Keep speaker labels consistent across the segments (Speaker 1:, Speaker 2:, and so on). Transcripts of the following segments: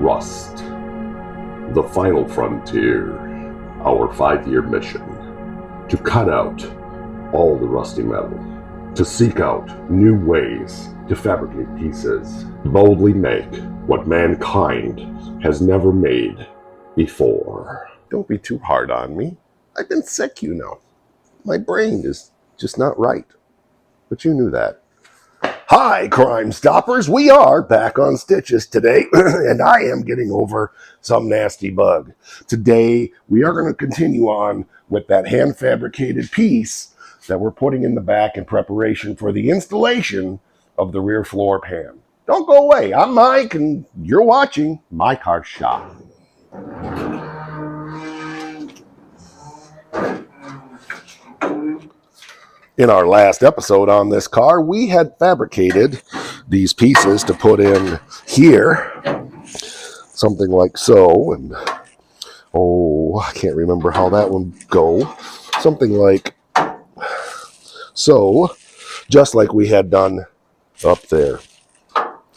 Speaker 1: Rust, the final frontier, our 5-year mission, to cut out all the rusty metal, to seek out new ways to fabricate pieces, boldly make what mankind has never made before. Don't be too hard on me. I've been sick, you know. My brain is just not right. But you knew that. Hi, Crime Stoppers. We are back on stitches today, and I am getting over some nasty bug. Today, we are going to continue on with that hand-fabricated piece that we're putting in the back in preparation for the installation of the rear floor pan. Don't go away. I'm Mike, and you're watching My Car Shop. In our last episode on this car, we had fabricated these pieces to put in here, something like so, and I can't remember how that one go. Something like so, just like we had done up there.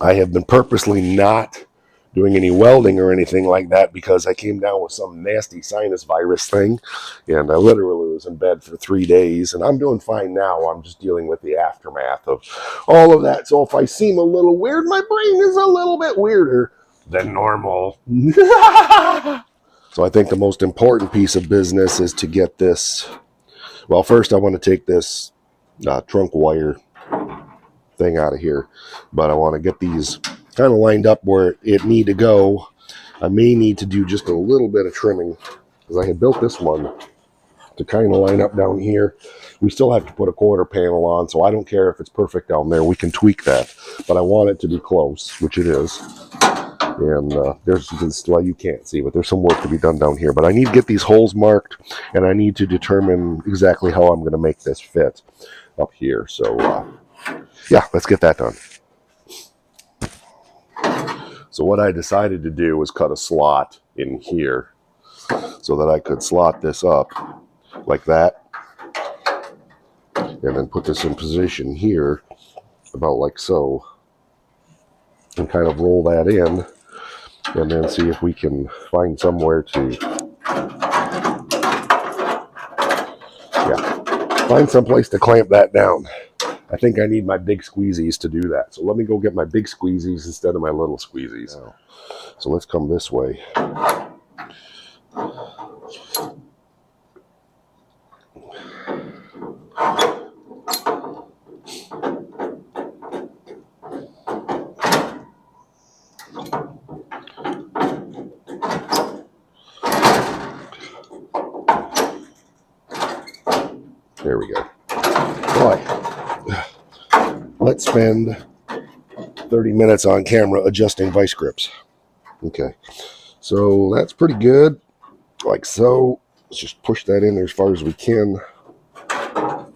Speaker 1: I have been purposely not doing any welding or anything like that because I came down with some nasty sinus virus thing, and I literally was in bed for 3 days, and I'm doing fine now. I'm just dealing with the aftermath of all of that. So if I seem a little weird, my brain is a little bit weirder than normal. So I think the most important piece of business is to get this. Well, first I want to take this trunk wire thing out of here, but I want to get these kind of lined up where it need to go. I may need to do just a little bit of trimming because I had built this one to kind of line up down here. We still have to put a quarter panel on, so I don't care if it's perfect down there. We can tweak that, but I want it to be close, which it is. And there's this, well, you can't see, but there's some work to be done down here. But I need to get these holes marked, and I need to determine exactly how I'm going to make this fit up here. So yeah, let's get that done. So what I decided to do was cut a slot in here so that I could slot this up like that, and then put this in position here about like so, and kind of roll that in, and then see if we can find somewhere to, find some place to clamp that down. I think I need my big squeezies to do that. So let me go get my big squeezies instead of my little squeezies. So let's come this way. There we go. Boy. Let's spend 30 minutes on camera adjusting vice grips. Okay, so that's pretty good, like so. Let's just push that in there as far as we can. I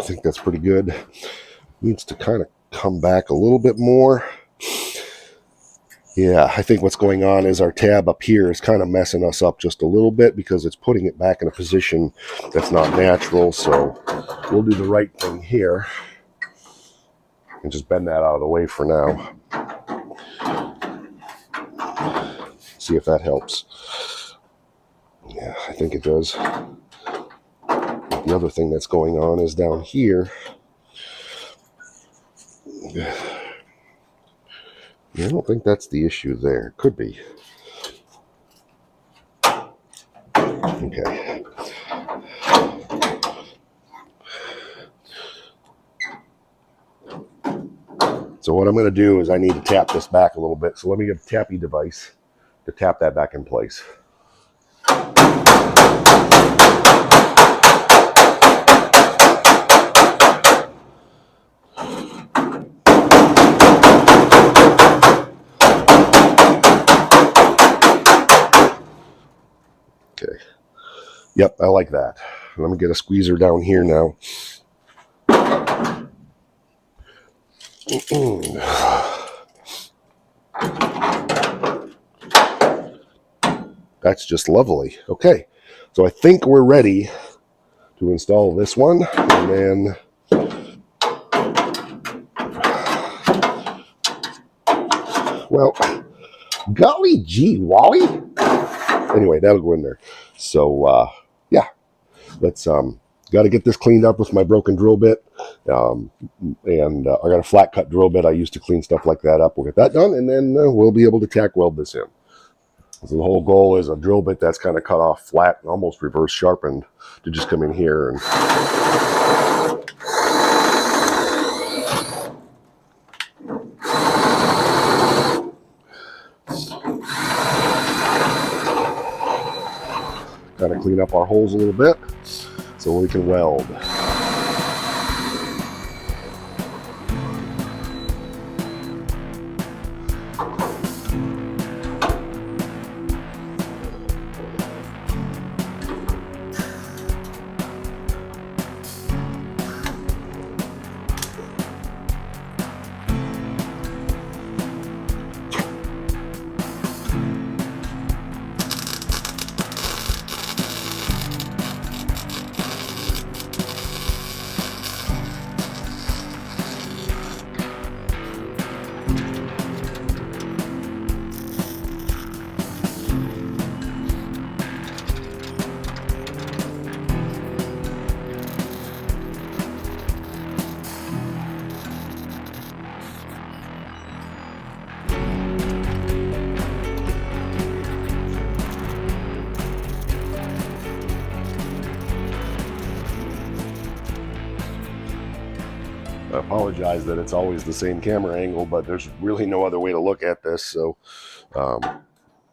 Speaker 1: think that's pretty good. Needs to kind of come back a little bit more. Yeah, I think what's going on is our tab up here is kind of messing us up just a little bit because it's putting it back in a position that's not natural. So we'll do the right thing here and just bend that out of the way for now. See if that helps. Yeah, I think it does. The other thing that's going on is down here. I don't think that's the issue there. Could be. Okay. So what I'm going to do is I need to tap this back a little bit. So let me get a tappy device to tap that back in place. Okay. Yep, I like that. Let me get a squeezer down here now. That's just lovely. Okay, so I think we're ready to install this one, and then Well, golly gee, Wally. Anyway, that'll go in there. So, yeah, let's, got to get this cleaned up with my broken drill bit. And I got a flat cut drill bit I used to clean stuff like that up. We'll get that done, and then we'll be able to tack weld this in. So the whole goal is a drill bit that's kind of cut off flat and almost reverse sharpened to just come in here and kind of clean up our holes a little bit so we can weld. I apologize that it's always the same camera angle, but there's really no other way to look at this. So,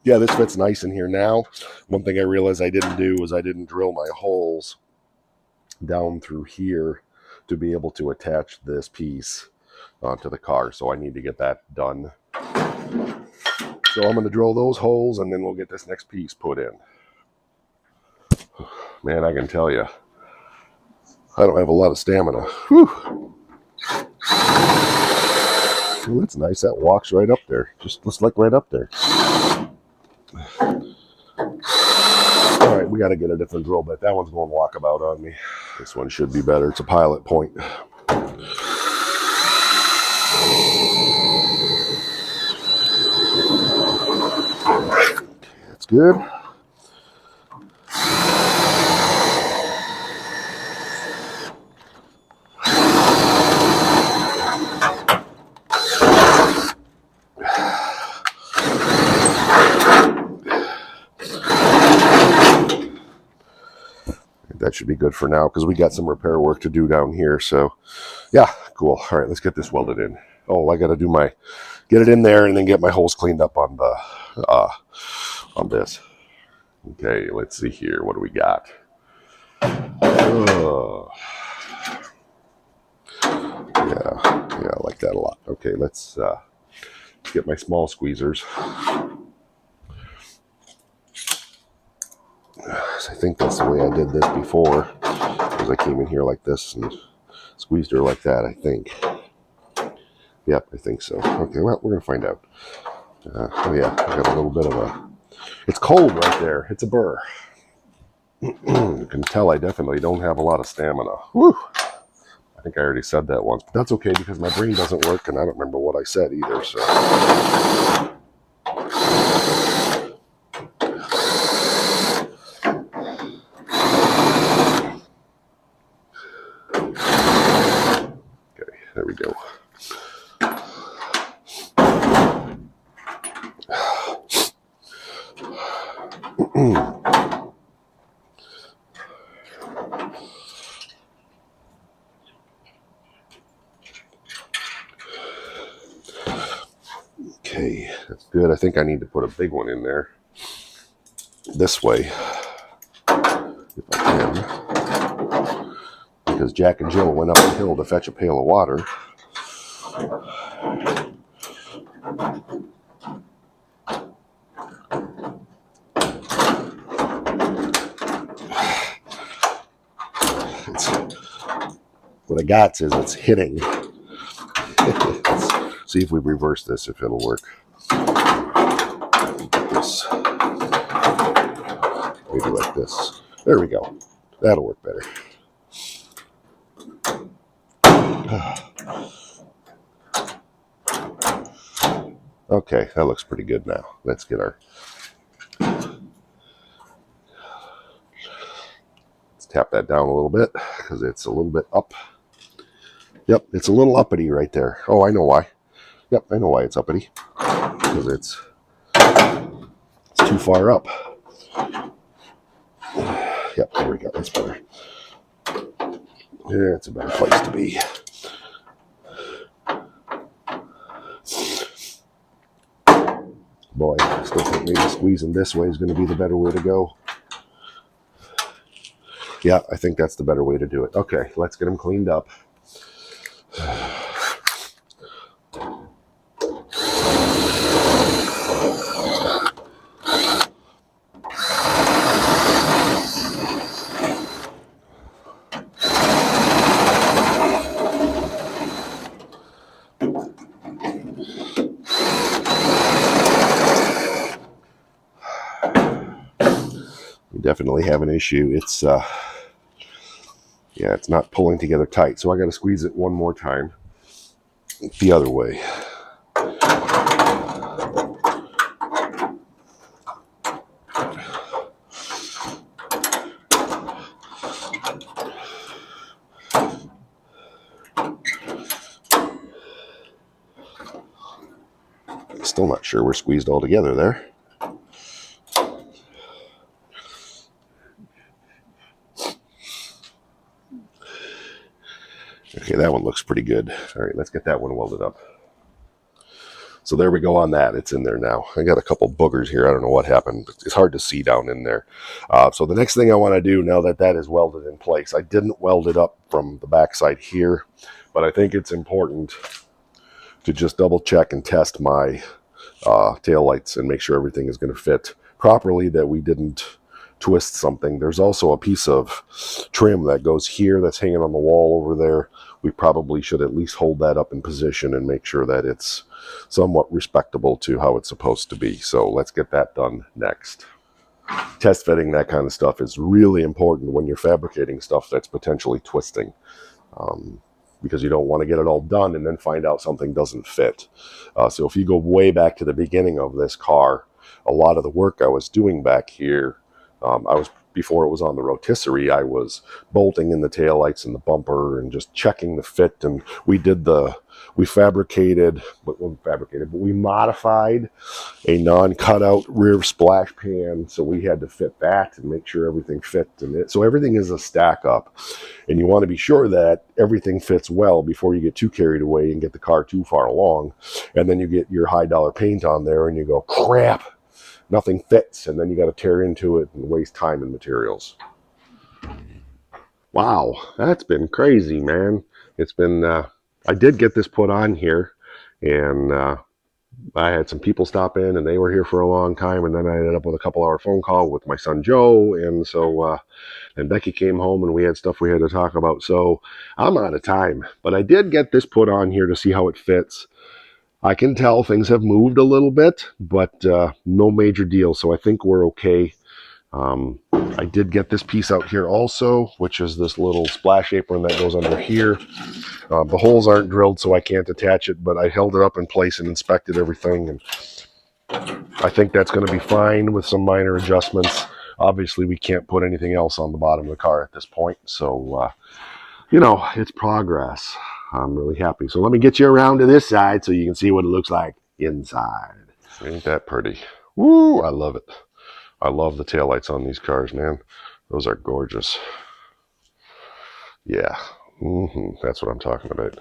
Speaker 1: yeah, this fits nice in here now. One thing I realized I didn't do was I didn't drill my holes down through here to be able to attach this piece to the car. So I need to get that done. So I'm going to drill those holes, and then we'll get this next piece put in. Man, I can tell you, I don't have a lot of stamina. Whew. Well, that's nice. That walks right up there. Just like right up there. All right, we got to get a different drill bit. That one's going walkabout on me. This one should be better. It's a pilot point. That's good. That should be good for now because we got some repair work to do down here. So yeah, cool. All right, let's get this welded in. Oh, I got to get it in there and then get my holes cleaned up on this. Okay, let's see here. What do we got? Yeah, I like that a lot. Okay, let's get my small squeezers. I think that's the way I did this before, because I came in here like this and squeezed her like that, I think. Yep, I think so. Okay, well, we're going to find out. Oh yeah, I got a little bit of a... It's cold right there. It's a burr. You can tell I definitely don't have a lot of stamina. Whew. I think I already said that once, but that's okay because my brain doesn't work and I don't remember what I said either, so... There we go. Okay, that's good. I think I need to put a big one in there this way, if I can, because Jack and Jill went up the hill to fetch a pail of water. What I got is it's hitting. Let's see if we reverse this, if it'll work. This. Maybe like this. There we go. That'll work better. Okay, that looks pretty good now. Let's get our... Let's tap that down a little bit because it's a little bit up. Yep, it's a little uppity right there. Oh, I know why. Yep, I know why it's uppity. Because it's too far up. Yep, there we go. That's better. Yeah, it's a better place to be. Boy, I still think maybe squeezing this way is going to be the better way to go. Yeah, I think that's the better way to do it. Okay, let's get them cleaned up. We definitely have an issue. It's yeah, it's not pulling together tight, so I got to squeeze it one more time the other way. Still not sure we're squeezed all together there. Okay, that one looks pretty good. All right, let's get that one welded up. So there we go on that. It's in there now. I got a couple boogers here. I don't know what happened. It's hard to see down in there. So the next thing I want to do now that that is welded in place, I didn't weld it up from the backside here, but I think it's important to just double check and test my tail lights and make sure everything is going to fit properly, that we didn't twist something. There's also a piece of trim that goes here that's hanging on the wall over there. We probably should at least hold that up in position and make sure that it's somewhat respectable to how it's supposed to be. So let's get that done next. Test fitting, that kind of stuff is really important when you're fabricating stuff that's potentially twisting. Because you don't want to get it all done and then find out something doesn't fit. So if you go way back to the beginning of this car, a lot of the work I was doing back here, before it was on the rotisserie, I was bolting in the taillights and the bumper and just checking the fit. And we modified a non-cutout rear splash pan, so we had to fit that and make sure everything fit in it. So everything is a stack up, and you want to be sure that everything fits well before you get too carried away and get the car too far along, and then you get your high dollar paint on there and you go, crap, nothing fits, and then you got to tear into it and waste time and materials. Wow, that's been crazy, man. It's been I did get this put on here, and I had some people stop in, and they were here for a long time, and then I ended up with a couple-hour phone call with my son Joe, and so and Becky came home, and we had stuff we had to talk about. So I'm out of time, but I did get this put on here to see how it fits. I can tell things have moved a little bit, but no major deal, so I think we're okay. I did get this piece out here also, which is this little splash apron that goes under here. The holes aren't drilled, so I can't attach it, but I held it up in place and inspected everything, and I think that's going to be fine with some minor adjustments. Obviously, we can't put anything else on the bottom of the car at this point, so, you know, it's progress. I'm really happy. So let me get you around to this side so you can see what it looks like inside. Ain't that pretty? Woo, I love it. I love the taillights on these cars, man. Those are gorgeous. Yeah, that's what I'm talking about.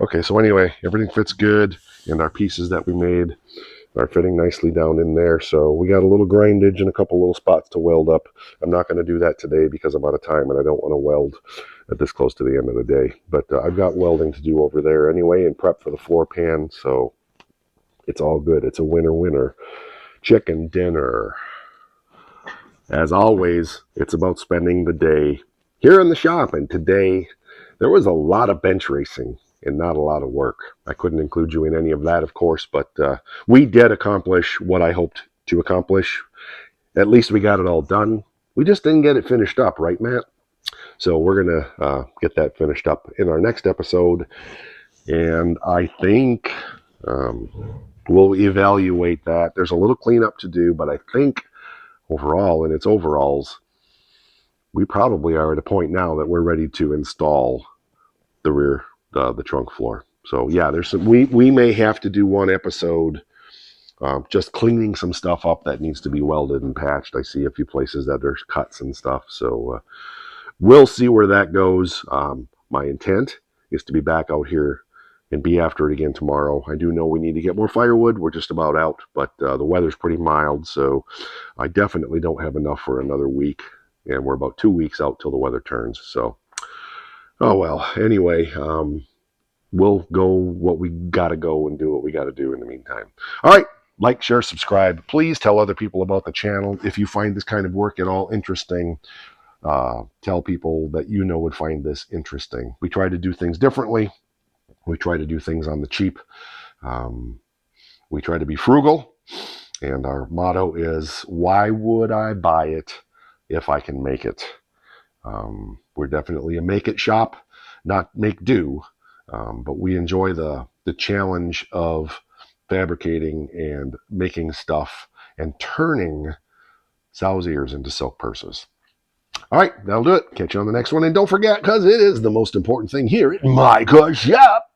Speaker 1: Okay, so anyway, everything fits good, and our pieces that we made are fitting nicely down in there. So we got a little grindage and a couple little spots to weld up. I'm not going to do that today because I'm out of time, and I don't want to weld at this close to the end of the day. But I've got welding to do over there anyway and prep for the floor pan, so it's all good. It's a winner. Chicken dinner. As always, it's about spending the day here in the shop, and today there was a lot of bench racing and not a lot of work. I couldn't include you in any of that, of course, but we did accomplish what I hoped to accomplish. At least we got it all done. We just didn't get it finished up, right, Matt? So we're going to get that finished up in our next episode, and I think
Speaker 2: we'll evaluate that. There's a little cleanup to do, but I think overall, in its overalls, we probably are at a point now that we're ready to install the rear, the trunk floor. So yeah, there's some, we may have to do one episode just cleaning some stuff up that needs to be welded and patched. I see a few places that there's cuts and stuff. So we'll see where that goes. My intent is to be back out here and be after it again tomorrow. I do know we need to get more firewood. We're just about out, but the weather's pretty mild, so I definitely don't have enough for another week. And we're about 2 weeks out till the weather turns. So, oh well. Anyway, we'll go what we got to go and do what we got to do in the meantime. All right. Like, share, subscribe. Please tell other people about the channel. If you find this kind of work at all interesting, tell people that you know would find this interesting. We try to do things differently. We try to do things on the cheap. We try to be frugal. And our motto is, why would I buy it if I can make it? We're definitely a make it shop, not make do. But we enjoy the challenge of fabricating and making stuff and turning sow's ears into silk purses. All right, that'll do it. Catch you on the next one. And don't forget, because it is the most important thing here at my shop.